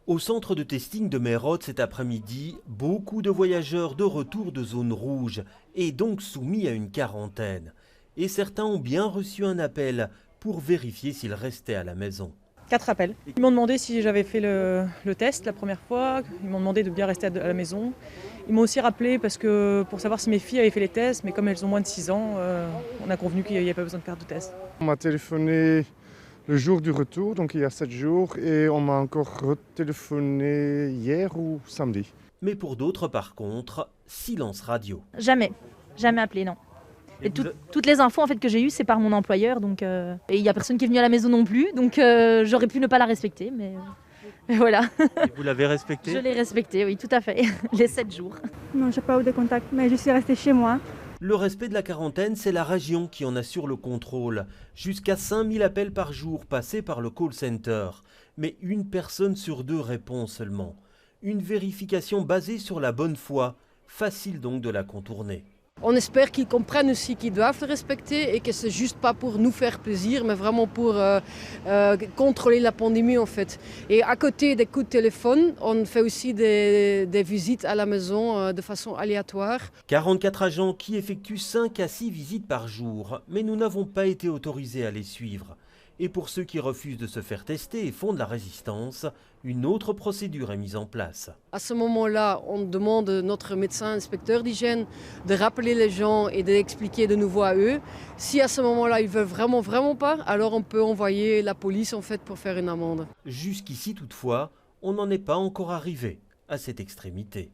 Au centre de testing de Meerhout cet après-midi, beaucoup de voyageurs de retour de zone rouge et donc soumis à une quarantaine. Et certains ont bien reçu un appel pour vérifier s'ils restaient à la maison. 4 appels. Ils m'ont demandé si j'avais fait le test la première fois, ils m'ont demandé de bien rester à la maison. Ils m'ont aussi rappelé pour savoir si mes filles avaient fait les tests, mais comme elles ont moins de 6 ans, on a convenu qu'il n'y avait pas besoin de faire de test. On m'a téléphoné le jour du retour, donc il y a 7 jours, et on m'a encore retéléphoné hier ou samedi. Mais pour d'autres, par contre, silence radio. Jamais appelé, non. Et toutes les infos en fait, que j'ai eues, c'est par mon employeur, donc, et il n'y a personne qui est venu à la maison non plus, donc j'aurais pu ne pas la respecter, mais voilà. Et vous l'avez respecté? Je l'ai respecté, oui, tout à fait, les 7 jours. Non, je n'ai pas eu de contact, mais je suis restée chez moi. Le respect de la quarantaine, c'est la région qui en assure le contrôle. Jusqu'à 5000 appels par jour passés par le call center. Mais une personne sur 2 répond seulement. Une vérification basée sur la bonne foi. Facile donc de la contourner. On espère qu'ils comprennent aussi qu'ils doivent le respecter et que c'est juste pas pour nous faire plaisir, mais vraiment pour contrôler la pandémie en fait. Et à côté des coups de téléphone, on fait aussi des visites à la maison de façon aléatoire. 44 agents qui effectuent 5 à 6 visites par jour, mais nous n'avons pas été autorisés à les suivre. Et pour ceux qui refusent de se faire tester et font de la résistance, une autre procédure est mise en place. À ce moment-là, on demande à notre médecin inspecteur d'hygiène de rappeler les gens et d'expliquer de nouveau à eux. Si à ce moment-là, ils veulent vraiment pas, alors on peut envoyer la police en fait pour faire une amende. Jusqu'ici toutefois, on n'en est pas encore arrivé à cette extrémité.